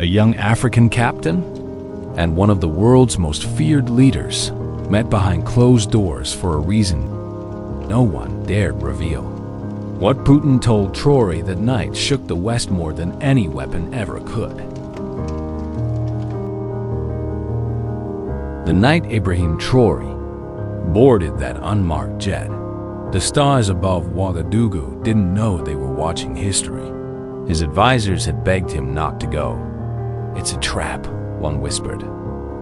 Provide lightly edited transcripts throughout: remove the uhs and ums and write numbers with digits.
a young African captain, and one of the world's most feared leaders met behind closed doors for a reason no one dared reveal. What Putin told Traoré that night shook the West more than any weapon ever could. The night Ibrahim Traoré boarded that unmarked jet, the stars above Ouagadougou didn't know they were watching history. His advisors had begged him not to go. "It's a trap," one whispered.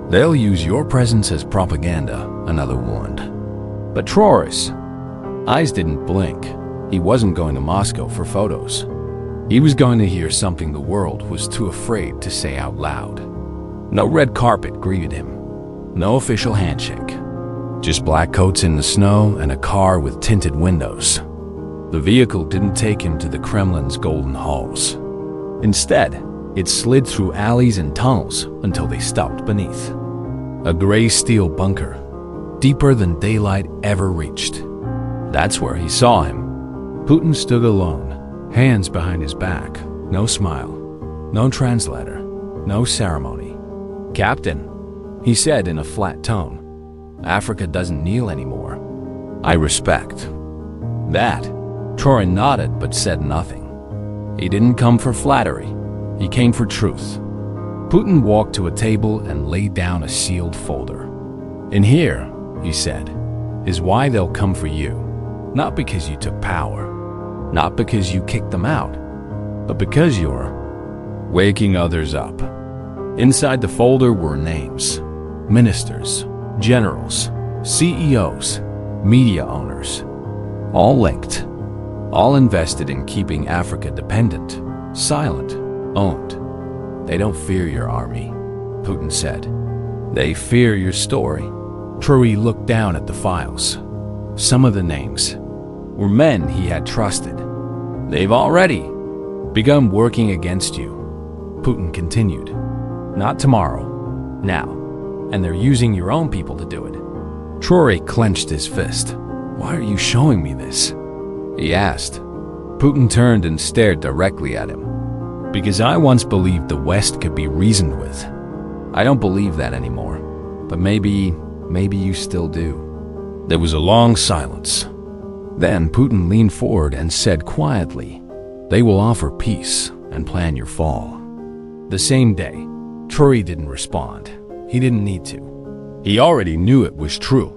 "They'll use your presence as propaganda," another warned. But Traoré's eyes didn't blink. He wasn't going to Moscow for photos. He was going to hear something the world was too afraid to say out loud. No red carpet greeted him. No official handshake. Just black coats in the snow and a car with tinted windows. The vehicle didn't take him to the Kremlin's golden halls. Instead, it slid through alleys and tunnels until they stopped beneath a gray steel bunker, deeper than daylight ever reached. That's where he saw him. Putin stood alone, hands behind his back, no smile, no translator, no ceremony. "Captain," he said in a flat tone, "Africa doesn't kneel anymore. I respect that." Traoré nodded but said nothing. He didn't come for flattery. He came for truth. Putin walked to a table and laid down a sealed folder. "In here," he said, "is why they'll come for you. Not because you took power, not because you kicked them out, but because you're waking others up." Inside the folder were names: ministers, generals, CEOs, media owners, all linked, all invested in keeping Africa dependent, silent, owned. "They don't fear your army," Putin said. "They fear your story." Traoré looked down at the files. Some of the names were men he had trusted. "They've already begun working against you," Putin continued. "Not tomorrow, now. And they're using your own people to do it." Traoré clenched his fist. "Why are you showing me this?" he asked. Putin turned and stared directly at him. "Because I once believed the West could be reasoned with. I don't believe that anymore. But maybe you still do." There was a long silence. Then Putin leaned forward and said quietly, "They will offer peace and plan your fall." The same day, Traoré didn't respond. He didn't need to. He already knew it was true.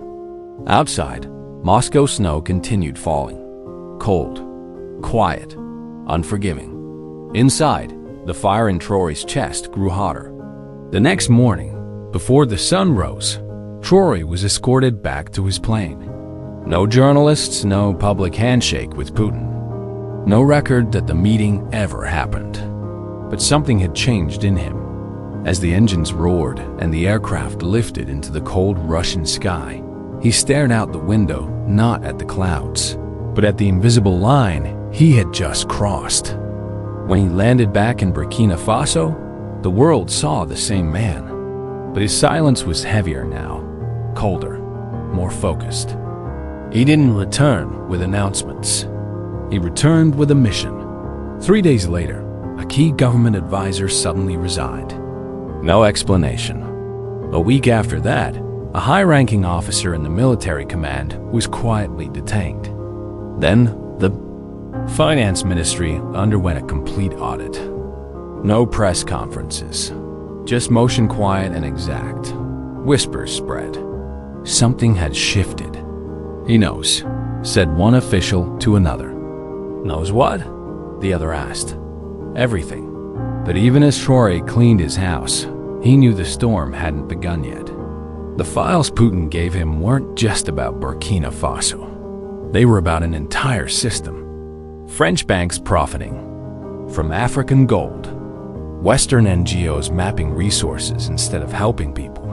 Outside, Moscow snow continued falling. Cold, quiet, unforgiving. Inside, the fire in Traoré's chest grew hotter. The next morning, before the sun rose, Traoré was escorted back to his plane. No journalists, no public handshake with Putin. No record that the meeting ever happened. But something had changed in him. As the engines roared and the aircraft lifted into the cold Russian sky, he stared out the window, not at the clouds, but at the invisible line he had just crossed. When he landed back in Burkina Faso, the world saw the same man. But his silence was heavier now, colder, more focused. He didn't return with announcements. He returned with a mission. 3 days later, a key government advisor suddenly resigned. No explanation. A week after that, a high-ranking officer in the military command was quietly detained. Then, the finance ministry underwent a complete audit. No press conferences. Just motion quiet and exact. Whispers spread. Something had shifted. "He knows," said one official to another. "Knows what?" the other asked. "Everything." But even as Traoré cleaned his house, he knew the storm hadn't begun yet. The files Putin gave him weren't just about Burkina Faso. They were about an entire system. French banks profiting from African gold. Western NGOs mapping resources instead of helping people.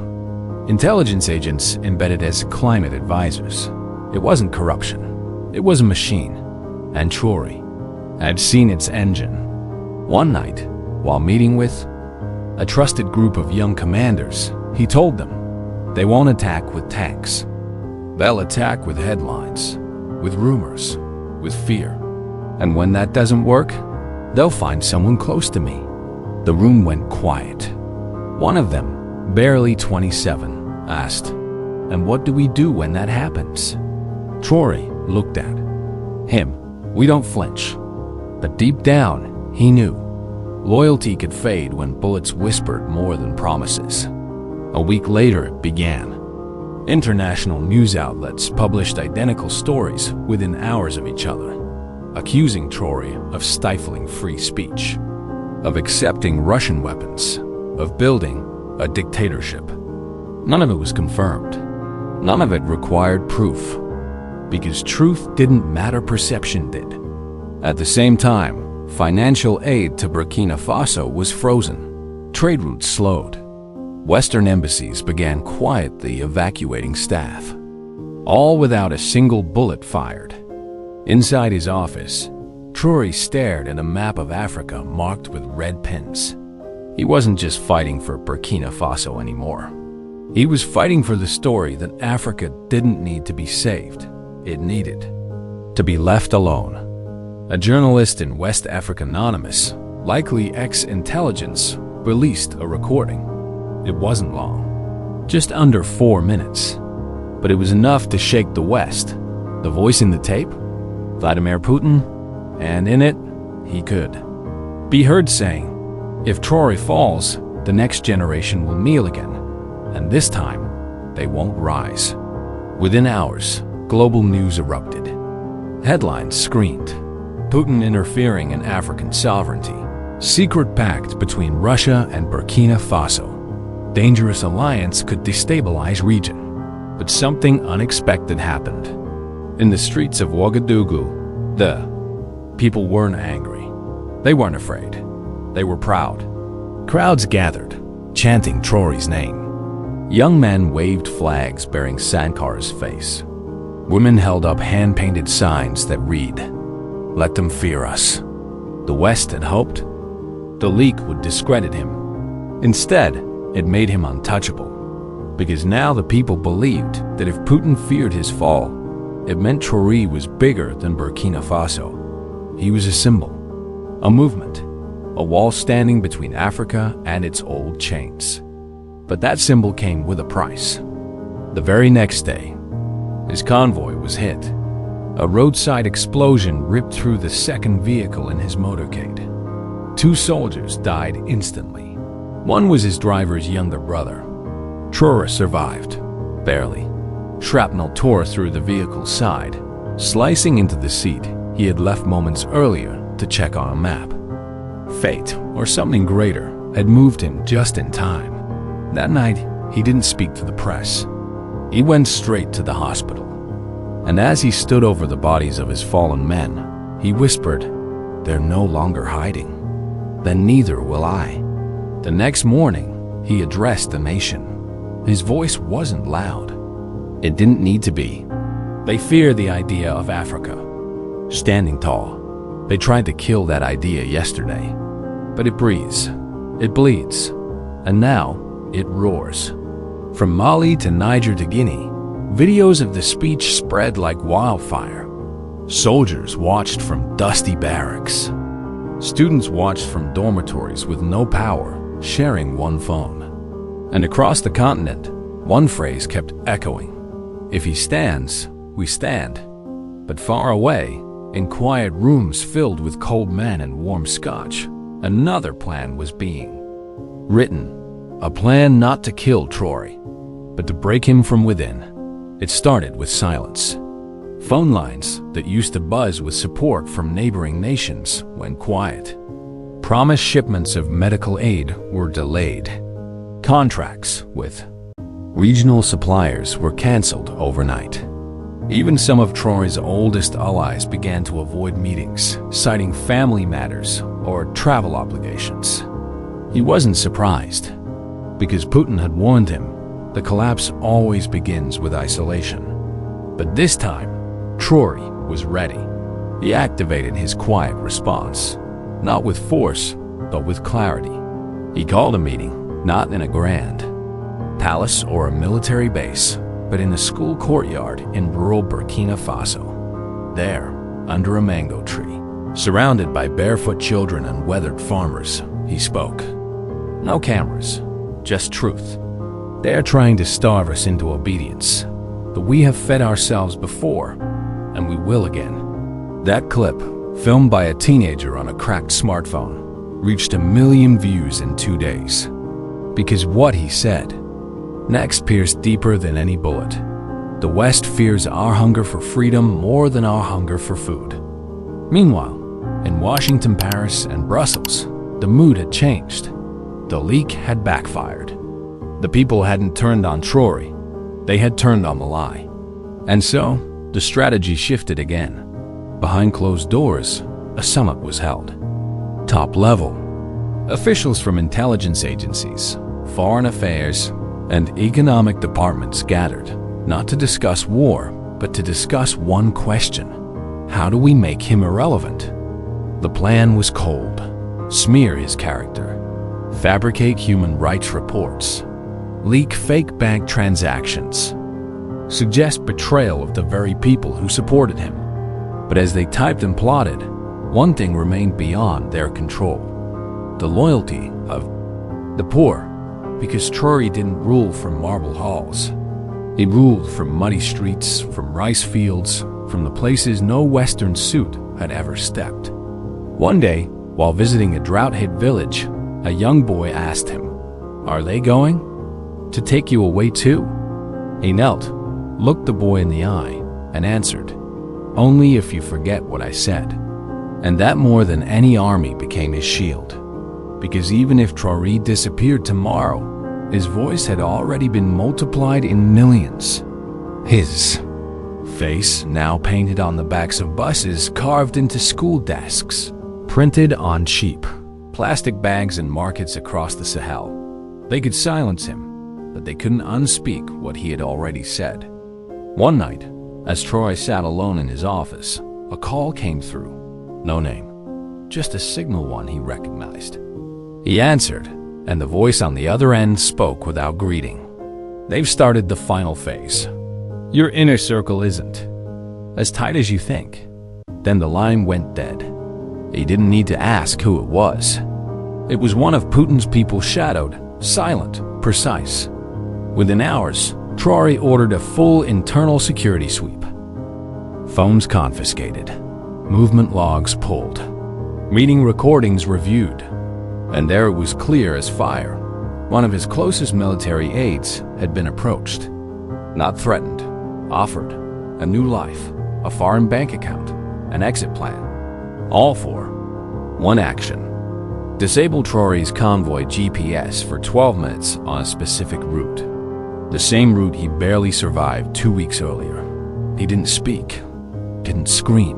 Intelligence agents embedded as climate advisors. It wasn't corruption. It was a machine. And Traoré had seen its engine. One night, while meeting with a trusted group of young commanders, he told them, they won't attack with tanks. They'll attack with headlines, with rumors, with fear. And when that doesn't work, they'll find someone close to me. The room went quiet. One of them, barely 27, asked, "And what do we do when that happens?" Traoré looked at him. "We don't flinch." But deep down, he knew. Loyalty could fade when bullets whispered more than promises. A week later, it began. International news outlets published identical stories within hours of each other, accusing Traoré of stifling free speech, of accepting Russian weapons, of building a dictatorship. None of it was confirmed. None of it required proof, because truth didn't matter, perception did. At the same time, financial aid to Burkina Faso was frozen. Trade routes slowed. Western embassies began quietly evacuating staff, all without a single bullet fired. Inside his office, Traoré stared at a map of Africa marked with red pins. He wasn't just fighting for Burkina Faso anymore. He was fighting for the story that Africa didn't need to be saved. It needed to be left alone. A journalist in West Africa Anonymous, likely ex-intelligence, released a recording. It wasn't long, just under 4 minutes, but it was enough to shake the West. The voice in the tape? Vladimir Putin, and in it, he could be heard saying, "If Traoré falls, the next generation will kneel again, and this time, they won't rise." Within hours, global news erupted. Headlines screamed, "Putin interfering in African sovereignty. Secret pact between Russia and Burkina Faso. Dangerous alliance could destabilize region." But something unexpected happened. In the streets of Ouagadougou, the people weren't angry. They weren't afraid. They were proud. Crowds gathered, chanting Traoré's name. Young men waved flags bearing Sankar's face. Women held up hand-painted signs that read, "Let them fear us." The West had hoped the leak would discredit him. Instead, it made him untouchable, because now the people believed that if Putin feared his fall, it meant Traoré was bigger than Burkina Faso. He was a symbol, a movement, a wall standing between Africa and its old chains. But that symbol came with a price. The very next day, his convoy was hit. A roadside explosion ripped through the second vehicle in his motorcade. 2 soldiers died instantly. One was his driver's younger brother. Traoré survived, barely. Shrapnel tore through the vehicle's side, slicing into the seat he had left moments earlier to check on a map. Fate, or something greater, had moved him just in time. That night, he didn't speak to the press. He went straight to the hospital. And as he stood over the bodies of his fallen men, he whispered, "They're no longer hiding. Then neither will I." The next morning, he addressed the nation. His voice wasn't loud. It didn't need to be. They fear the idea of Africa standing tall. They tried to kill that idea yesterday. But it breathes, it bleeds, and now it roars. From Mali to Niger to Guinea, videos of the speech spread like wildfire. Soldiers watched from dusty barracks. Students watched from dormitories with no power, sharing one phone. And across the continent, one phrase kept echoing. "If he stands, we stand." But far away, in quiet rooms filled with cold men and warm scotch, another plan was being written. A plan not to kill Traoré, but to break him from within. It started with silence. Phone lines that used to buzz with support from neighboring nations went quiet. Promised shipments of medical aid were delayed. Contracts with regional suppliers were canceled overnight. Even some of Traoré's oldest allies began to avoid meetings, citing family matters or travel obligations. He wasn't surprised, because Putin had warned him the collapse always begins with isolation. But this time, Traoré was ready. He activated his quiet response, not with force, but with clarity. He called a meeting, not in a grand palace or a military base, but in a school courtyard in rural Burkina Faso. There, under a mango tree, surrounded by barefoot children and weathered farmers, he spoke. No cameras, just truth. They are trying to starve us into obedience, but we have fed ourselves before, and we will again. That clip, filmed by a teenager on a cracked smartphone, reached 1 million views in 2 days. Because what he said next pierced deeper than any bullet. The West fears our hunger for freedom more than our hunger for food. Meanwhile, in Washington, Paris, and Brussels, the mood had changed. The leak had backfired. The people hadn't turned on Traoré, they had turned on the lie. And so, the strategy shifted again. Behind closed doors, a summit was held. Top level. Officials from intelligence agencies, foreign affairs, and economic departments gathered, not to discuss war, but to discuss one question. How do we make him irrelevant? The plan was cold. Smear his character. Fabricate human rights reports. Leak fake bank transactions. Suggest betrayal of the very people who supported him. But as they typed and plotted, one thing remained beyond their control. The loyalty of the poor, because Traoré didn't rule from marble halls. He ruled from muddy streets, from rice fields, from the places no Western suit had ever stepped. One day, while visiting a drought-hit village, a young boy asked him, "Are they going to take you away too?" He knelt, looked the boy in the eye, and answered, "Only if you forget what I said." And that more than any army became his shield. Because even if Traoré disappeared tomorrow, his voice had already been multiplied in millions. His face now painted on the backs of buses, carved into school desks, printed on cheap plastic bags in markets across the Sahel. They could silence him, but they couldn't unspeak what he had already said. One night, as Traoré sat alone in his office, a call came through. No name, just a signal one he recognized. He answered, and the voice on the other end spoke without greeting. "They've started the final phase. Your inner circle isn't as tight as you think." Then the line went dead. He didn't need to ask who it was. It was one of Putin's people, shadowed, silent, precise. Within hours, Traoré ordered a full internal security sweep. Phones confiscated, movement logs pulled, meeting recordings reviewed. And there it was clear as fire. One of his closest military aides had been approached. Not threatened, offered a new life, a foreign bank account, an exit plan. All for one action. Disable Traoré's convoy GPS for 12 minutes on a specific route. The same route he barely survived 2 weeks earlier. He didn't speak, didn't scream.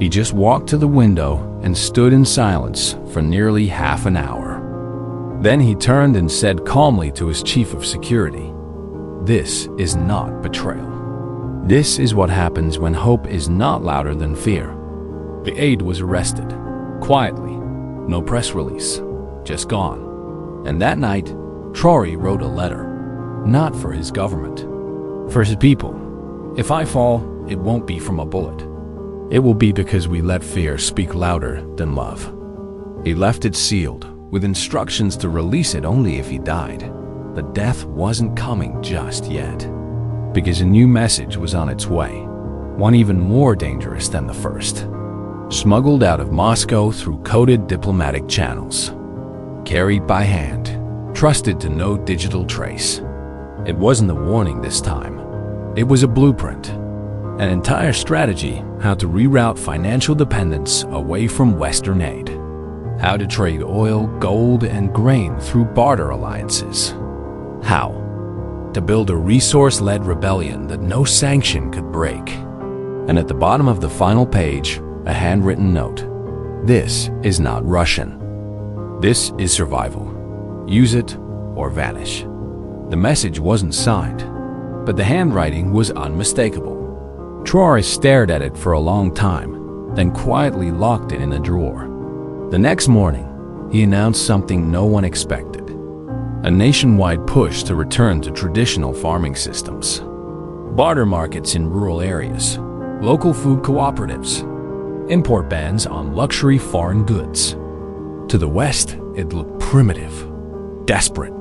He just walked to the window and stood in silence for nearly half an hour. Then he turned and said calmly to his chief of security, "This is not betrayal. This is what happens when hope is not louder than fear." The aide was arrested, quietly, no press release, just gone. And that night, Traoré wrote a letter, not for his government, for his people. "If I fall, it won't be from a bullet. It will be because we let fear speak louder than love." He left it sealed, with instructions to release it only if he died. But death wasn't coming just yet, because a new message was on its way, one even more dangerous than the first. Smuggled out of Moscow through coded diplomatic channels. Carried by hand, trusted to no digital trace. It wasn't a warning this time. It was a blueprint. An entire strategy how to reroute financial dependence away from Western aid. How to trade oil, gold, and grain through barter alliances. How to build a resource-led rebellion that no sanction could break. And at the bottom of the final page, a handwritten note. "This is not Russian. This is survival. Use it or vanish." The message wasn't signed, but the handwriting was unmistakable. Traoré stared at it for a long time, then quietly locked it in a drawer. The next morning, he announced something no one expected. A nationwide push to return to traditional farming systems. Barter markets in rural areas, local food cooperatives, import bans on luxury foreign goods. To the West, it looked primitive, desperate.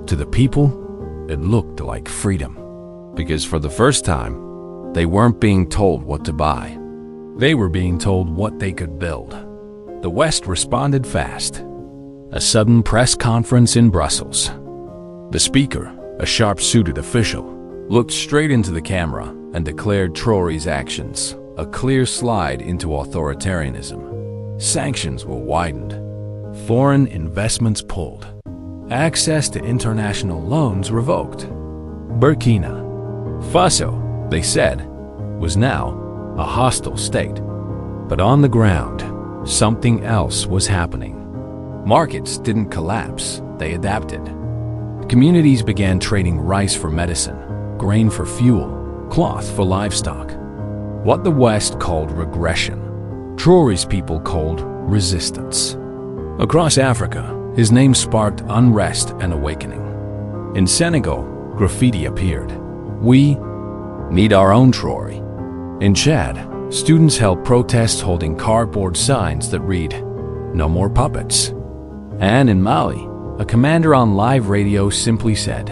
To the people, it looked like freedom. Because for the first time, they weren't being told what to buy. They were being told what they could build. The West responded fast. A sudden press conference in Brussels. The speaker, a sharp-suited official, looked straight into the camera and declared Traoré's actions a clear slide into authoritarianism. Sanctions were widened. Foreign investments pulled. Access to international loans revoked. Burkina Faso, they said, was now a hostile state. But on the ground, something else was happening. Markets didn't collapse, they adapted. Communities began trading rice for medicine, grain for fuel, cloth for livestock. What the West called regression, Traoré's people called resistance. Across Africa, his name sparked unrest and awakening. In Senegal, graffiti appeared. We need our own Traoré. In Chad, students held protests holding cardboard signs that read, "No more puppets." And in Mali, a commander on live radio simply said,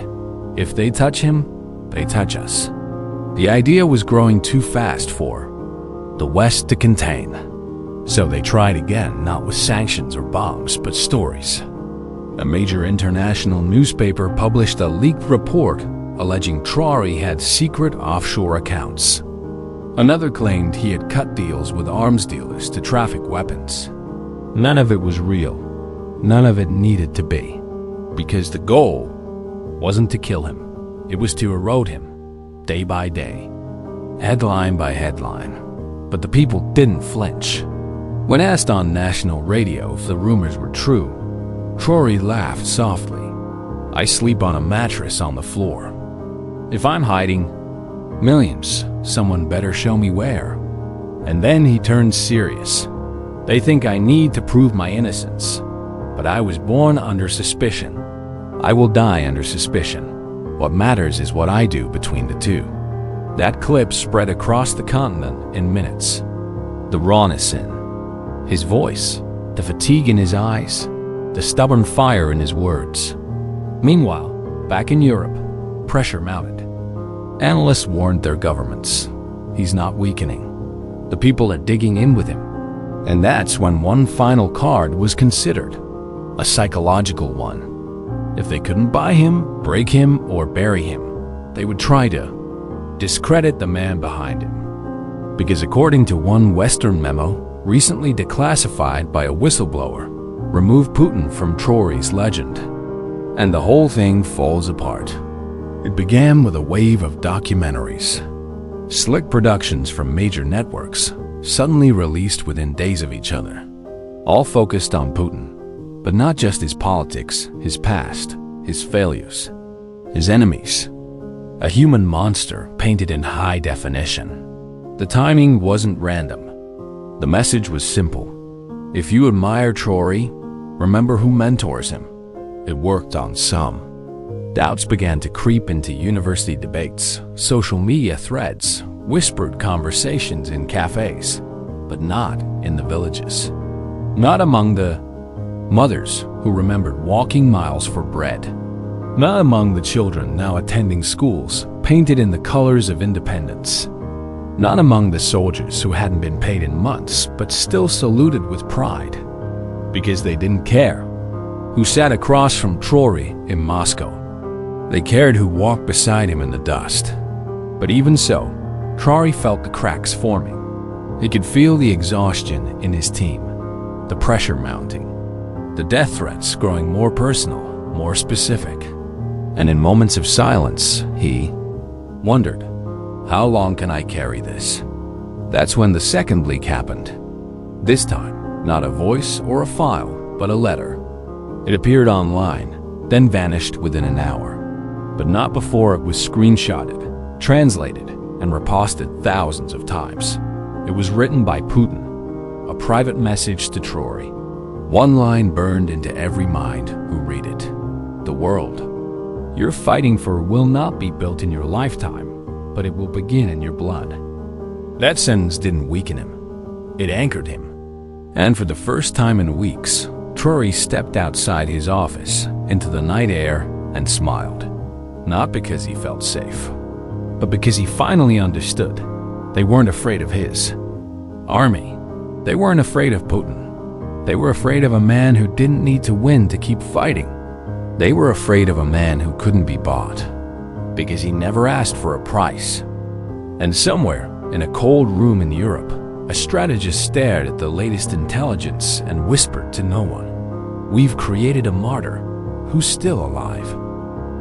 "If they touch him, they touch us." The idea was growing too fast for the West to contain. So they tried again, not with sanctions or bombs, but stories. A major international newspaper published a leaked report alleging Traoré had secret offshore accounts. Another claimed he had cut deals with arms dealers to traffic weapons. None of it was real. None of it needed to be. Because the goal wasn't to kill him. It was to erode him, day by day, headline by headline. But the people didn't flinch. When asked on national radio if the rumors were true, Traoré laughed softly. "I sleep on a mattress on the floor. If I'm hiding millions, someone better show me where." And then he turned serious. "They think I need to prove my innocence, but I was born under suspicion. I will die under suspicion. What matters is what I do between the two." That clip spread across the continent in minutes. The rawness in his voice, the fatigue in his eyes, the stubborn fire in his words. Meanwhile, back in Europe, pressure mounted. Analysts warned their governments. He's not weakening. The people are digging in with him. And that's when one final card was considered, a psychological one. If they couldn't buy him, break him, or bury him, they would try to discredit the man behind him. Because according to one Western memo, recently declassified by a whistleblower, remove Putin from Traoré's legend. And the whole thing falls apart. It began with a wave of documentaries. Slick productions from major networks, suddenly released within days of each other. All focused on Putin, but not just his politics, his past, his failures, his enemies. A human monster painted in high definition. The timing wasn't random. The message was simple. If you admire Traoré, remember who mentors him. It worked on some. Doubts began to creep into university debates, social media threads, whispered conversations in cafes, but not in the villages. Not among the mothers who remembered walking miles for bread. Not among the children now attending schools painted in the colors of independence. Not among the soldiers who hadn't been paid in months but still saluted with pride because they didn't care who sat across from Traoré in Moscow. They cared who walked beside him in the dust. But even so, Traoré felt the cracks forming. He could feel the exhaustion in his team, the pressure mounting, the death threats growing more personal, more specific. And in moments of silence, he wondered, how long can I carry this? That's when the second leak happened. This time, not a voice or a file, but a letter. It appeared online, then vanished within an hour. But not before it was screenshotted, translated, and reposted thousands of times. It was written by Putin, a private message to Traoré. One line burned into every mind who read it. The world you're fighting for will not be built in your lifetime, but it will begin in your blood. That sentence didn't weaken him. It anchored him. And for the first time in weeks, Traoré stepped outside his office into the night air and smiled. Not because he felt safe, but because he finally understood. They weren't afraid of his army. They weren't afraid of Putin. They were afraid of a man who didn't need to win to keep fighting. They were afraid of a man who couldn't be bought, because he never asked for a price. And somewhere, in a cold room in Europe, a strategist stared at the latest intelligence and whispered to no one, "We've created a martyr who's still alive."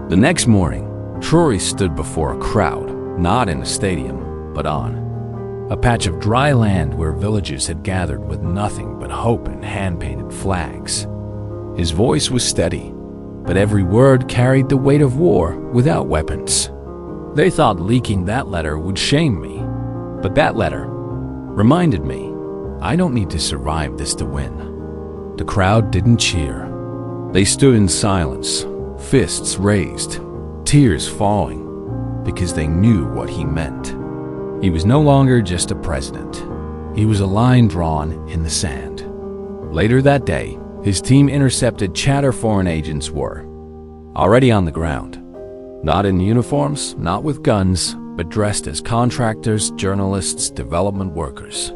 The next morning, Traoré stood before a crowd, not in a stadium, but on a patch of dry land where villagers had gathered with nothing but hope and hand-painted flags. His voice was steady, but every word carried the weight of war without weapons. They thought leaking that letter would shame me, but that letter reminded me, I don't need to survive this to win. The crowd didn't cheer. They stood in silence, fists raised, tears falling, because they knew what he meant. He was no longer just a president. He was a line drawn in the sand. Later that day, his team intercepted chatter foreign agents were already on the ground. Not in uniforms, not with guns, but dressed as contractors, journalists, development workers.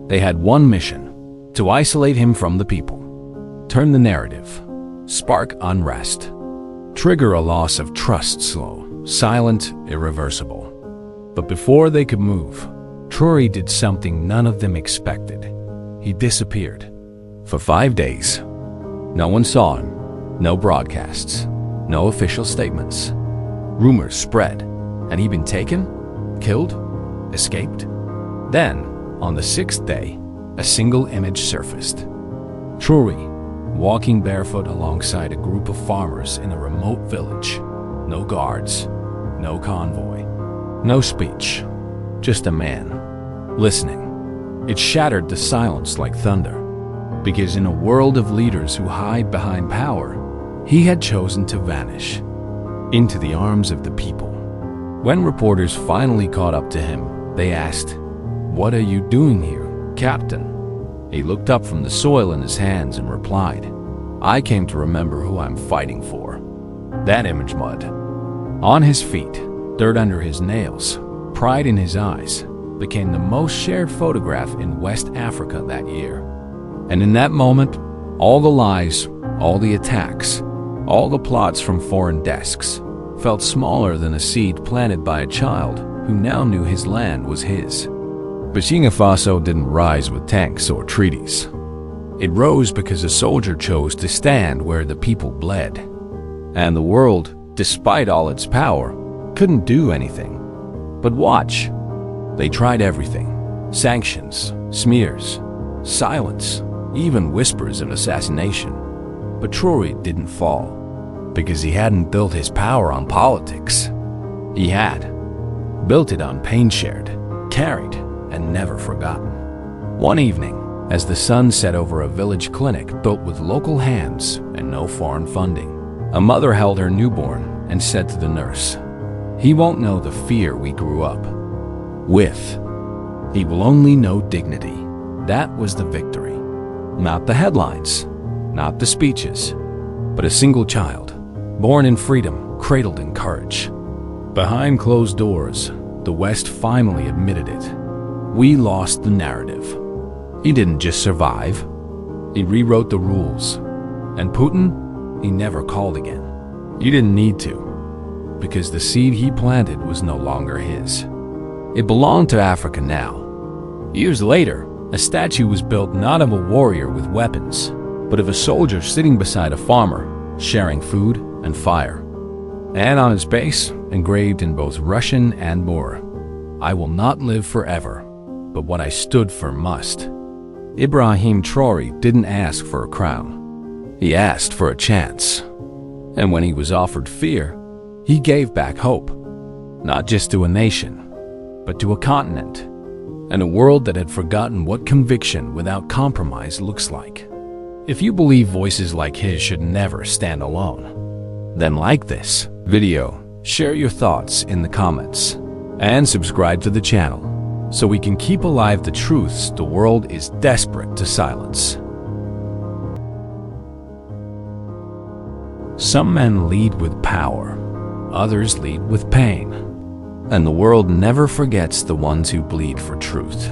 They had one mission: to isolate him from the people, turn the narrative, spark unrest, trigger a loss of trust, slow, silent, irreversible. But before they could move, Traoré did something none of them expected. He disappeared. For 5 days. No one saw him, no broadcasts, no official statements. Rumors spread. Had he been taken? Killed? Escaped? Then, on the 6th day, a single image surfaced. Traoré, walking barefoot alongside a group of farmers in a remote village. No guards, no convoy, no speech, just a man, listening. It shattered the silence like thunder, because in a world of leaders who hide behind power, he had chosen to vanish into the arms of the people. When reporters finally caught up to him, they asked, "What are you doing here, Captain?" He looked up from the soil in his hands and replied, "I came to remember who I'm fighting for." That image, mud on his feet, dirt under his nails, pride in his eyes, became the most shared photograph in West Africa that year. And in that moment, all the lies, all the attacks, all the plots from foreign desks felt smaller than a seed planted by a child who now knew his land was his. Burkina Faso didn't rise with tanks or treaties. It rose because a soldier chose to stand where the people bled. And the world, despite all its power, couldn't do anything. But watch. They tried everything. Sanctions, smears, silence, even whispers of assassination. But Traoré didn't fall, because he hadn't built his power on politics. He had built it on pain shared, carried, and never forgotten. One evening, as the sun set over a village clinic built with local hands and no foreign funding, a mother held her newborn and said to the nurse, "He won't know the fear we grew up with. He will only know dignity." That was the victory. Not the headlines, not the speeches, but a single child, born in freedom, cradled in courage. Behind closed doors, the West finally admitted it. We lost the narrative. He didn't just survive. He rewrote the rules. And Putin, he never called again. He didn't need to, because the seed he planted was no longer his. It belonged to Africa now. Years later, a statue was built not of a warrior with weapons, but of a soldier sitting beside a farmer, sharing food and fire. And on its base, engraved in both Russian and Moor, "I will not live forever, but what I stood for must." Ibrahim Traoré didn't ask for a crown. He asked for a chance. And when he was offered fear, he gave back hope. Not just to a nation, but to a continent, and a world that had forgotten what conviction without compromise looks like. If you believe voices like his should never stand alone, then like this video, share your thoughts in the comments, and subscribe to the channel so we can keep alive the truths the world is desperate to silence. Some men lead with power, others lead with pain. And the world never forgets the ones who bleed for truth.